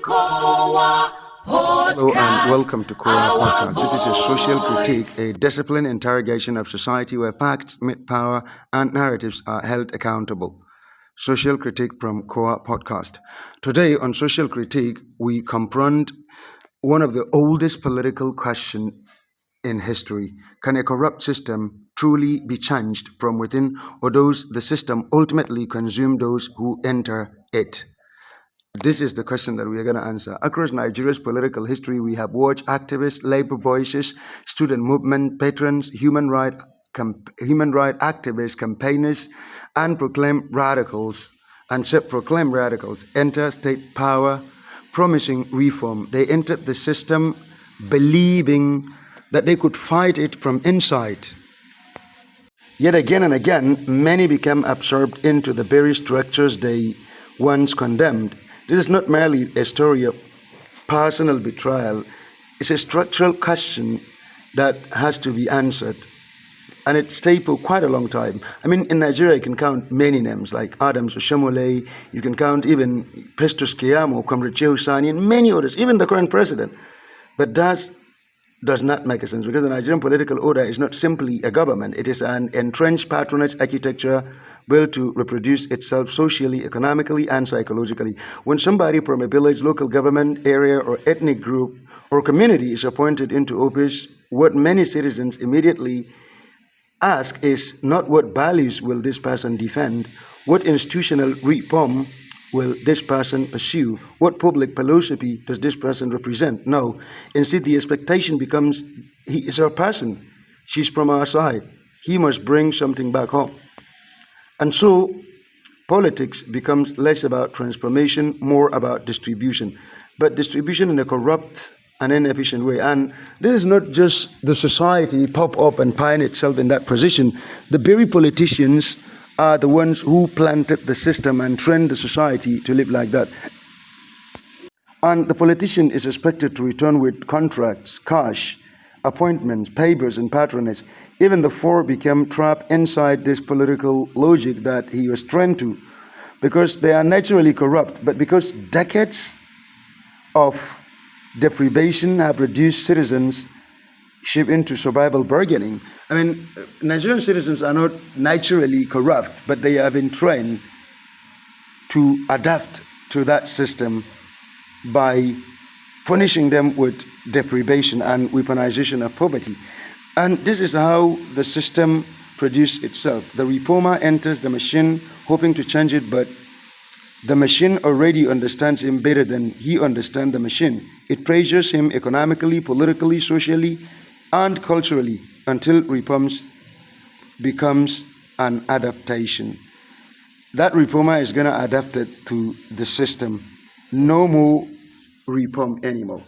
Kowa Podcast. Hello and welcome to Kowa Podcast. This is a social critique, a disciplined interrogation of society where facts, myth, power, and narratives are held accountable. Social critique from Kowa Podcast. Today on social critique, we confront one of the oldest political questions in history. Can a corrupt system truly be changed from within, or does the system ultimately consume those who enter it? This is the question that we are going to answer. Across Nigeria's political history, we have watched activists, labor voices, student movement patrons, human right activists, campaigners, and self-proclaimed radicals enter state power, promising reform. They entered the system believing that they could fight it from inside. Yet again and again, many became absorbed into the very structures they once condemned. This is not merely a story of personal betrayal. It's a structural question that has to be answered. And it stayed for quite a long time. I mean, in Nigeria, you can count many names like Adams Oshomole, you can count even Pestus Keyamo, Comrade Shehu Sani, and many others, even the current president. But that does not make sense, because the Nigerian political order is not simply a government. It is an entrenched patronage architecture built to reproduce itself socially, economically, and psychologically. When somebody from a village, local government area, or ethnic group or community is appointed into office, what many citizens immediately ask is not what values will this person defend, what institutional reform will this person pursue, what public philosophy does this person represent? No. Instead, the expectation becomes, he is our person, she's from our side, he must bring something back home. And so politics becomes less about transformation, more about distribution, but distribution in a corrupt and inefficient way. And this is not just the society pop up and find itself in that position. The very politicians are the ones who planted the system and trained the society to live like that. And the politician is expected to return with contracts, cash, appointments, papers, and patronage. Even the four became trapped inside this political logic that he was trained to, because they are naturally corrupt, but because decades of deprivation have reduced citizens into survival bargaining. I mean, Nigerian citizens are not naturally corrupt, but they have been trained to adapt to that system by punishing them with deprivation and weaponization of poverty. And this is how the system produces itself. The reformer enters the machine hoping to change it, but the machine already understands him better than he understands the machine. It pressures him economically, politically, socially, and culturally until reforms becomes an adaptation. That reformer is going to adapt it to the system. No more reform anymore.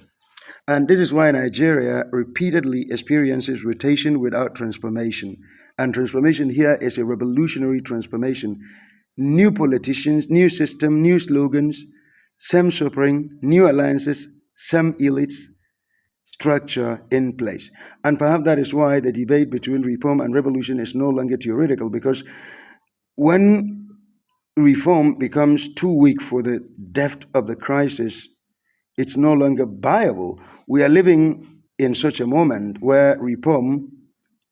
And this is why Nigeria repeatedly experiences rotation without transformation. And transformation here is a revolutionary transformation. New politicians, new system, new slogans, same suffering, new alliances, same elites, structure in place. And perhaps that is why the debate between reform and revolution is no longer theoretical, because when reform becomes too weak for the depth of the crisis, it's no longer viable. We are living in such a moment where reform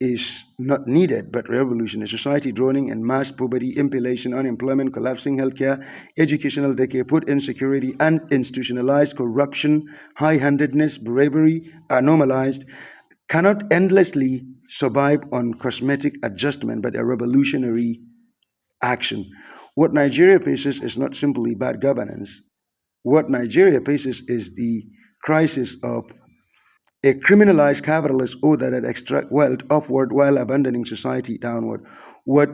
is not needed, but revolution. A society drowning in mass poverty, impilation, unemployment, collapsing healthcare, educational decay, food insecurity, and institutionalized corruption, high-handedness, bravery are normalized, cannot endlessly survive on cosmetic adjustment, but a revolutionary action. What Nigeria faces is not simply bad governance. What Nigeria faces is the crisis of a criminalized capitalist order that extracts wealth upward while abandoning society downward. What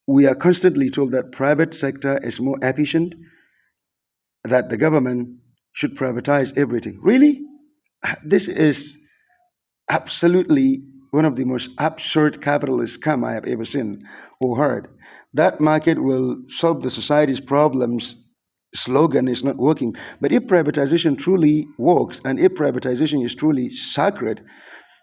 we are constantly told that private sector is more efficient, that the government should privatize everything. Really? This is absolutely one of the most absurd capitalist scam I have ever seen or heard. That market will solve the society's problems slogan is not working. But if privatization truly works, and if privatization is truly sacred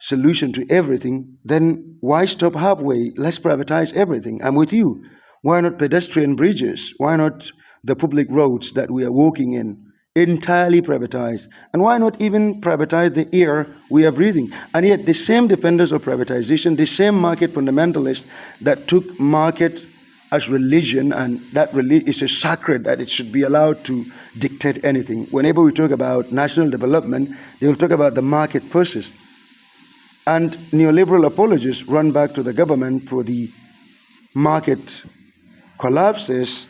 solution to everything, then why stop halfway? Let's privatize everything. I'm with you. Why not pedestrian bridges? Why not the public roads that we are walking in? entirely privatized. And why not even privatize the air we are breathing? And yet the same defenders of privatization, the same market fundamentalists that took market as religion, and that is a sacred, that it should be allowed to dictate anything. Whenever we talk about national development, they will talk about the market forces. And neoliberal apologists run back to the government for the market collapses,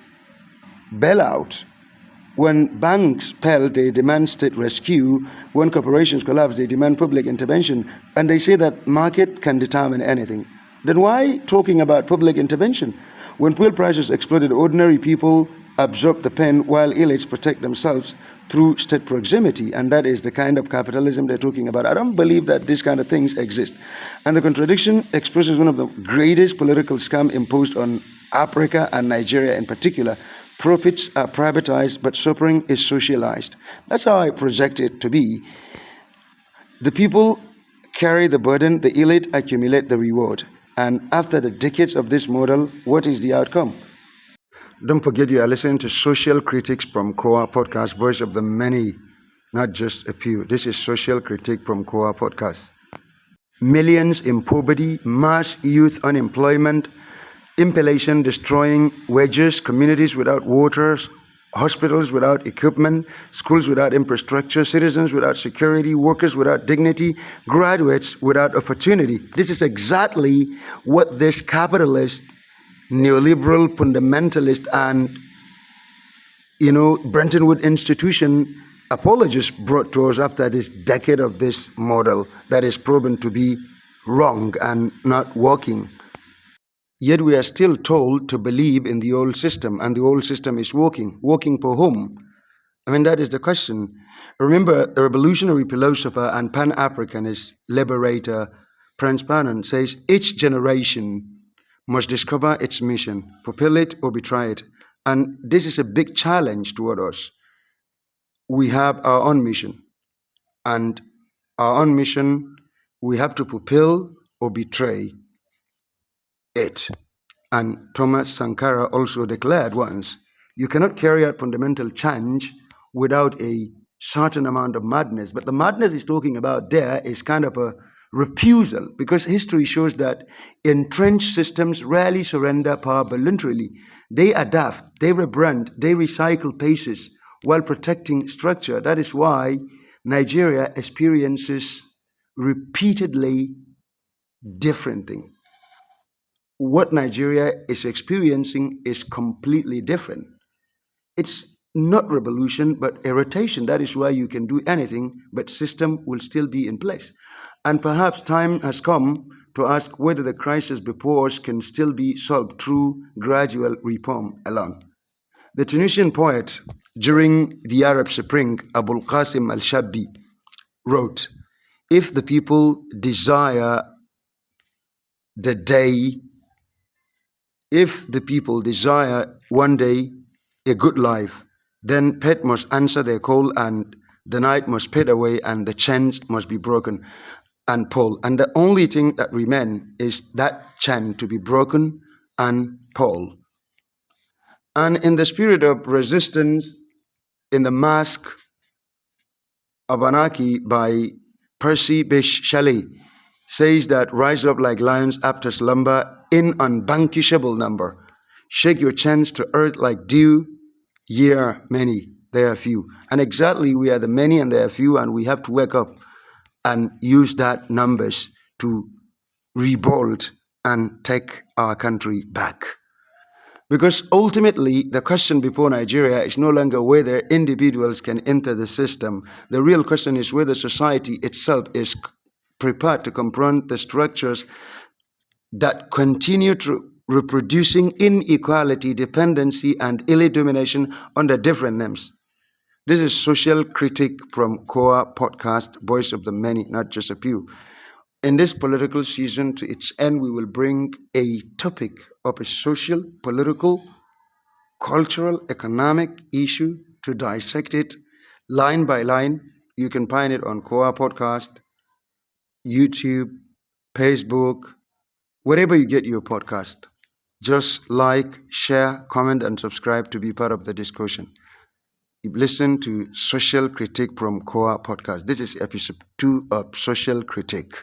bailout. When banks fail, they demand state rescue. When corporations collapse, they demand public intervention. And they say that market can determine anything. Then why talking about public intervention? When fuel prices exploded, ordinary people absorb the pain while elites protect themselves through state proximity. And that is the kind of capitalism they're talking about. I don't believe that these kind of things exist. And the contradiction exposes one of the greatest political scams imposed on Africa and Nigeria in particular. Profits are privatized, but suffering is socialized. That's how I project it to be. The people carry the burden, the elite accumulate the reward. And after the decades of this model, what is the outcome? Don't forget you are listening to Social Critiques from Kowa Podcast, voice of the many, not just a few. This is Social Critique from Kowa Podcast. Millions in poverty, mass youth unemployment, impilation destroying wages, communities without water, hospitals without equipment, schools without infrastructure, citizens without security, workers without dignity, graduates without opportunity. This is exactly what this capitalist, neoliberal, fundamentalist, and Bretton Woods institution apologists brought to us after this decade of this model that is proven to be wrong and not working. Yet we are still told to believe in the old system, and the old system is working. Working for whom? I mean, that is the question. Remember, the revolutionary philosopher and Pan-Africanist liberator Franz Fanon says each generation must discover its mission, fulfill it or betray it. And this is a big challenge toward us. We have our own mission, and our own mission we have to fulfill or betray it. And Thomas Sankara also declared once, you cannot carry out fundamental change without a certain amount of madness. But the madness he's talking about there is kind of a refusal, because history shows that entrenched systems rarely surrender power voluntarily. They adapt, they rebrand, they recycle paces while protecting structure. That is why Nigeria experiences repeatedly different things. What Nigeria is experiencing is completely different. It's not revolution, but irritation. That is why you can do anything, but system will still be in place. And perhaps time has come to ask whether the crisis before us can still be solved through gradual reform alone. The Tunisian poet during the Arab Spring, Abul Qasim al-Shabbi, wrote, if the people desire the day If the people desire one day a good life, then fate must answer their call, and the night must fade away, and the chains must be broken and pulled. And the only thing that remains is that chain to be broken and pulled. And in the spirit of resistance, in the Mask of Anarchy by Percy Bysshe Shelley, says that rise up like lions after slumber in unvanquishable number. Shake your chains to earth like dew. Ye are many, they are few. And exactly, we are the many and they are few, and we have to wake up and use that numbers to revolt and take our country back. Because ultimately, the question before Nigeria is no longer whether individuals can enter the system. The real question is whether society itself is prepared to confront the structures that continue to reproducing inequality, dependency, and elite domination under different names. This is Social Critique from Kowa Podcast, voice of the many, not just a few. In this political season, to its end, we will bring a topic of a social, political, cultural, economic issue to dissect it line by line. You can find it on Kowa Podcast, YouTube, Facebook, wherever you get your podcast. Just like, share, comment, and subscribe to be part of the discussion. Listen to Social Critique from Kowa podcast. This is episode 2 of Social Critique.